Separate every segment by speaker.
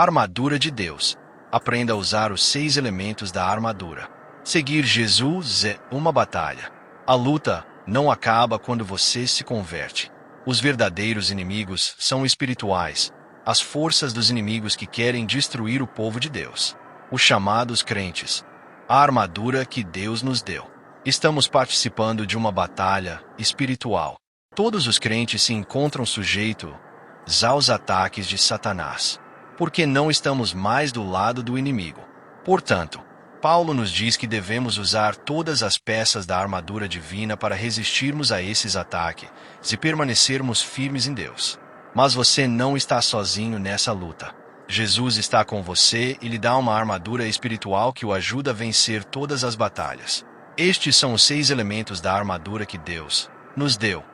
Speaker 1: Armadura de Deus. Aprenda a usar os 6 elementos da armadura. Seguir Jesus é uma batalha. A luta não acaba quando você se converte. Os verdadeiros inimigos são espirituais, as forças dos inimigos que querem destruir o povo de Deus. Os chamados crentes. A armadura que Deus nos deu. Estamos participando de uma batalha espiritual. Todos os crentes se encontram sujeitos aos ataques de Satanás, porque não estamos mais do lado do inimigo. Portanto, Paulo nos diz que devemos usar todas as peças da armadura divina para resistirmos a esses ataques e permanecermos firmes em Deus. Mas você não está sozinho nessa luta. Jesus está com você e lhe dá uma armadura espiritual que o ajuda a vencer todas as batalhas. Estes são os 6 elementos da armadura que Deus nos deu.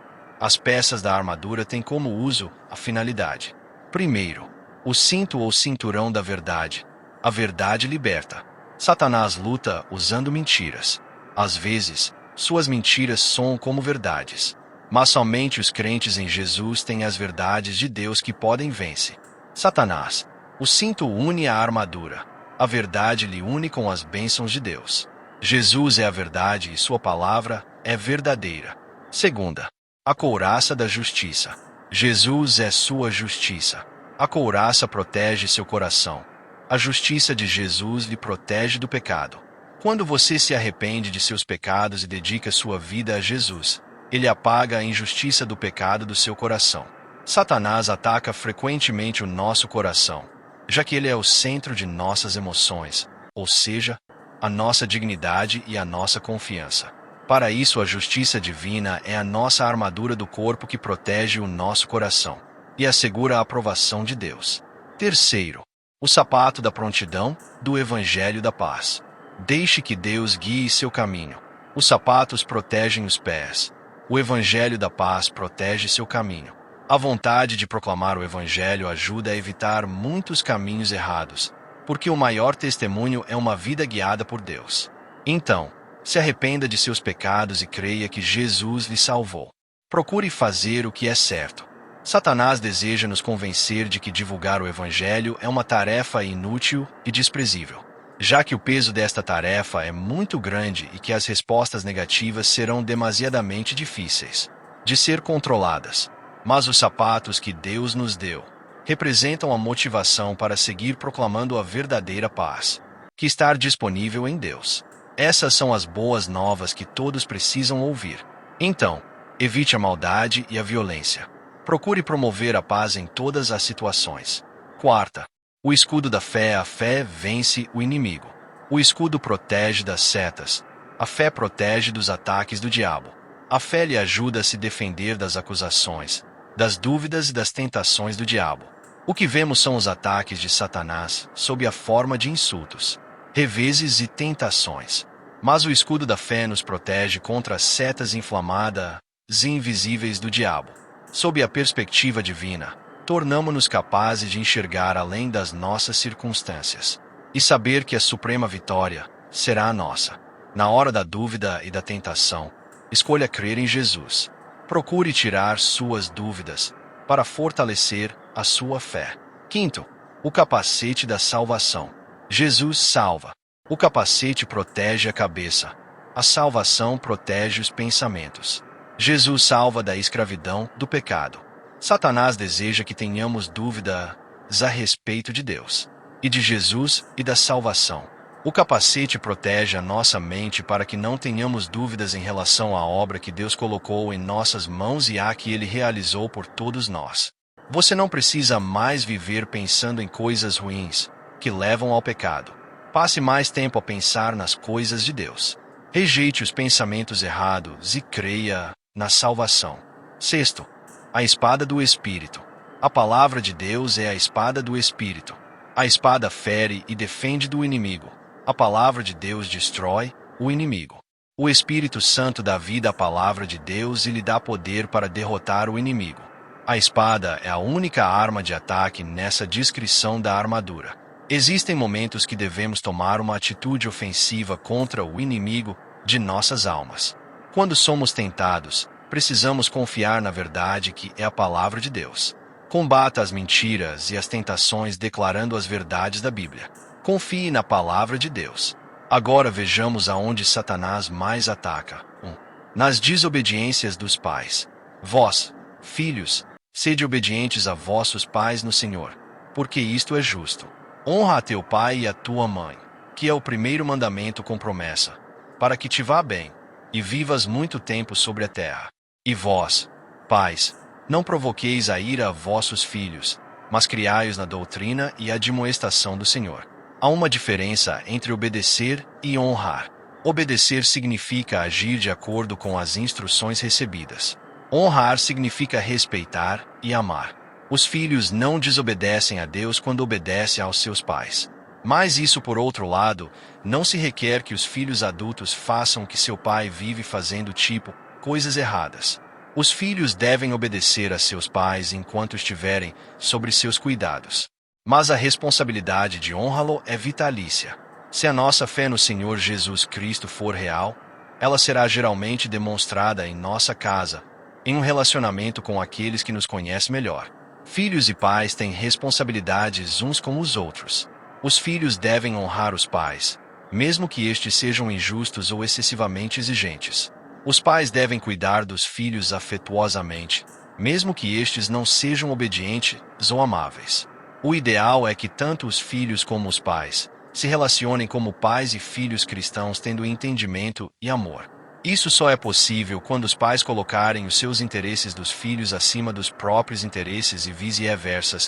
Speaker 1: As peças da armadura têm como uso a finalidade. Primeiro, o cinto ou cinturão da verdade. A verdade liberta. Satanás luta usando mentiras. Às vezes, suas mentiras soam como verdades. Mas somente os crentes em Jesus têm as verdades de Deus que podem vencer Satanás. O cinto une a armadura. A verdade lhe une com as bênçãos de Deus. Jesus é a verdade e sua palavra é verdadeira. Segunda, a couraça da justiça. Jesus é sua justiça. A couraça protege seu coração. A justiça de Jesus lhe protege do pecado. Quando você se arrepende de seus pecados e dedica sua vida a Jesus, ele apaga a injustiça do pecado do seu coração. Satanás ataca frequentemente o nosso coração, já que ele é o centro de nossas emoções, ou seja, a nossa dignidade e a nossa confiança. Para isso, a justiça divina é a nossa armadura do corpo que protege o nosso coração e assegura a aprovação de Deus. Terceiro, o sapato da prontidão do Evangelho da Paz. Deixe que Deus guie seu caminho. Os sapatos protegem os pés. O Evangelho da Paz protege seu caminho. A vontade de proclamar o Evangelho ajuda a evitar muitos caminhos errados, porque o maior testemunho é uma vida guiada por Deus. Então, se arrependa de seus pecados e creia que Jesus lhe salvou. Procure fazer o que é certo. Satanás deseja nos convencer de que divulgar o Evangelho é uma tarefa inútil e desprezível, já que o peso desta tarefa é muito grande e que as respostas negativas serão demasiadamente difíceis de ser controladas. Mas os sapatos que Deus nos deu representam a motivação para seguir proclamando a verdadeira paz, que está disponível em Deus. Essas são as boas novas que todos precisam ouvir. Então, evite a maldade e a violência. Procure promover a paz em todas as situações. Quarta, o escudo da fé. A fé vence o inimigo. O escudo protege das setas. A fé protege dos ataques do diabo. A fé lhe ajuda a se defender das acusações, das dúvidas e das tentações do diabo. O que vemos são os ataques de Satanás sob a forma de insultos, reveses e tentações. Mas o escudo da fé nos protege contra as setas inflamadas e invisíveis do diabo. Sob a perspectiva divina, tornamo-nos capazes de enxergar além das nossas circunstâncias e saber que a suprema vitória será a nossa. Na hora da dúvida e da tentação, escolha crer em Jesus. Procure tirar suas dúvidas para fortalecer a sua fé. Quinto, o capacete da salvação. Jesus salva. O capacete protege a cabeça. A salvação protege os pensamentos. Jesus salva da escravidão do pecado. Satanás deseja que tenhamos dúvidas a respeito de Deus e de Jesus e da salvação. O capacete protege a nossa mente para que não tenhamos dúvidas em relação à obra que Deus colocou em nossas mãos e a que Ele realizou por todos nós. Você não precisa mais viver pensando em coisas ruins que levam ao pecado. Passe mais tempo a pensar nas coisas de Deus. Rejeite os pensamentos errados e creia na salvação. Sexto, a espada do Espírito. A palavra de Deus é a espada do Espírito. A espada fere e defende do inimigo. A palavra de Deus destrói o inimigo. O Espírito Santo dá vida à palavra de Deus e lhe dá poder para derrotar o inimigo. A espada é a única arma de ataque nessa descrição da armadura. Existem momentos que devemos tomar uma atitude ofensiva contra o inimigo de nossas almas. Quando somos tentados, precisamos confiar na verdade que é a palavra de Deus. Combata as mentiras e as tentações declarando as verdades da Bíblia. Confie na palavra de Deus. Agora vejamos aonde Satanás mais ataca. 1. Nas desobediências dos pais. Vós, filhos, sede obedientes a vossos pais no Senhor, porque isto é justo. Honra a teu pai e a tua mãe, que é o primeiro mandamento com promessa, para que te vá bem, e vivas muito tempo sobre a terra. E vós, pais, não provoqueis a ira a vossos filhos, mas criai-os na doutrina e admoestação do Senhor. Há uma diferença entre obedecer e honrar. Obedecer significa agir de acordo com as instruções recebidas. Honrar significa respeitar e amar. Os filhos não desobedecem a Deus quando obedecem aos seus pais. Mas isso, por outro lado, não se requer que os filhos adultos façam o que seu pai vive fazendo, tipo, coisas erradas. Os filhos devem obedecer a seus pais enquanto estiverem sob seus cuidados. Mas a responsabilidade de honrá-lo é vitalícia. Se a nossa fé no Senhor Jesus Cristo for real, ela será geralmente demonstrada em nossa casa, em um relacionamento com aqueles que nos conhecem melhor. Filhos e pais têm responsabilidades uns com os outros. Os filhos devem honrar os pais, mesmo que estes sejam injustos ou excessivamente exigentes. Os pais devem cuidar dos filhos afetuosamente, mesmo que estes não sejam obedientes ou amáveis. O ideal é que tanto os filhos como os pais se relacionem como pais e filhos cristãos, tendo entendimento e amor. Isso só é possível quando os pais colocarem os seus interesses dos filhos acima dos próprios interesses e vice-versa.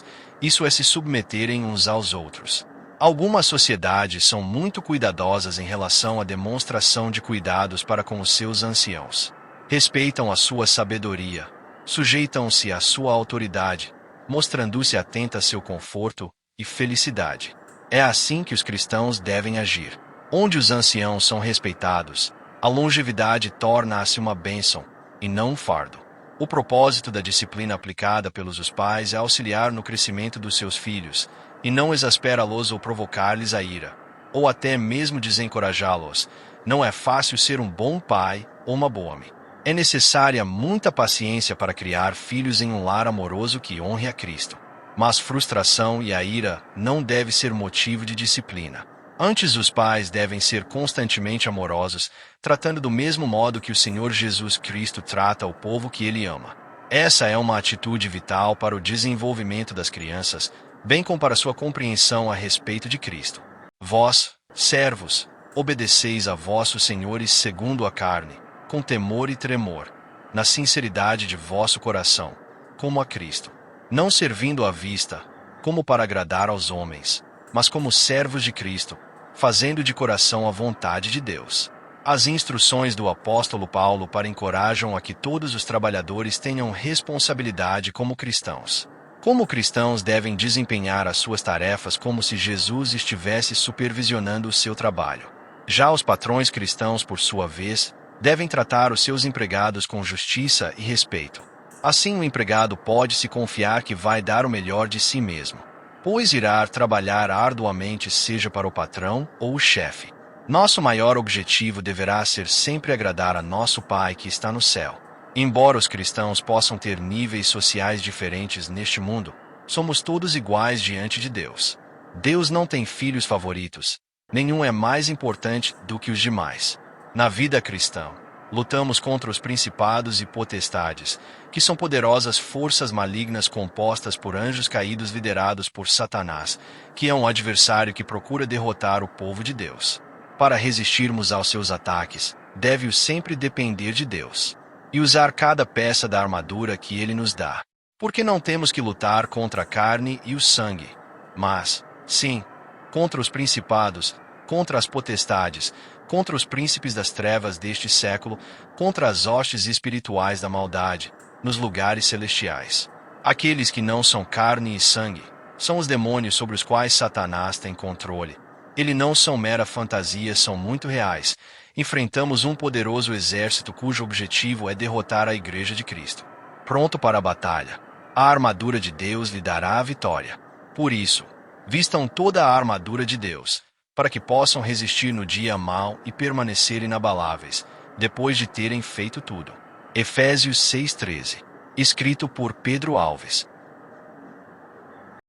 Speaker 1: Isso é se submeterem uns aos outros. Algumas sociedades são muito cuidadosas em relação à demonstração de cuidados para com os seus anciãos. Respeitam a sua sabedoria, sujeitam-se à sua autoridade, mostrando-se atenta a seu conforto e felicidade. É assim que os cristãos devem agir. Onde os anciãos são respeitados, a longevidade torna-se uma bênção, e não um fardo. O propósito da disciplina aplicada pelos pais é auxiliar no crescimento dos seus filhos, e não exasperá-los ou provocar-lhes a ira, ou até mesmo desencorajá-los. Não é fácil ser um bom pai ou uma boa mãe. É necessária muita paciência para criar filhos em um lar amoroso que honre a Cristo. Mas frustração e a ira não devem ser motivo de disciplina. Antes, os pais devem ser constantemente amorosos, tratando do mesmo modo que o Senhor Jesus Cristo trata o povo que Ele ama. Essa é uma atitude vital para o desenvolvimento das crianças, bem como para sua compreensão a respeito de Cristo. Vós, servos, obedeceis a vossos senhores segundo a carne, com temor e tremor, na sinceridade de vosso coração, como a Cristo, não servindo à vista, como para agradar aos homens, mas como servos de Cristo, fazendo de coração a vontade de Deus. As instruções do apóstolo Paulo para encorajam a que todos os trabalhadores tenham responsabilidade como cristãos. Como cristãos devem desempenhar as suas tarefas como se Jesus estivesse supervisionando o seu trabalho. Já os patrões cristãos, por sua vez, devem tratar os seus empregados com justiça e respeito. Assim, o empregado pode se confiar que vai dar o melhor de si mesmo, pois irá trabalhar arduamente, seja para o patrão ou o chefe. Nosso maior objetivo deverá ser sempre agradar a nosso Pai que está no céu. Embora os cristãos possam ter níveis sociais diferentes neste mundo, somos todos iguais diante de Deus. Deus não tem filhos favoritos. Nenhum é mais importante do que os demais. Na vida cristã, lutamos contra os principados e potestades, que são poderosas forças malignas compostas por anjos caídos liderados por Satanás, que é um adversário que procura derrotar o povo de Deus. Para resistirmos aos seus ataques, deve-o sempre depender de Deus e usar cada peça da armadura que Ele nos dá. Porque não temos que lutar contra a carne e o sangue, mas, sim, contra os principados, contra as potestades, contra os príncipes das trevas deste século, contra as hostes espirituais da maldade, nos lugares celestiais. Aqueles que não são carne e sangue, são os demônios sobre os quais Satanás tem controle. Eles não são mera fantasia, são muito reais. Enfrentamos um poderoso exército cujo objetivo é derrotar a Igreja de Cristo. Pronto para a batalha. A armadura de Deus lhe dará a vitória. Por isso, vistam toda a armadura de Deus, para que possam resistir no dia mau e permanecer inabaláveis, depois de terem feito tudo. Efésios 6:13. Escrito por Pedro Alves.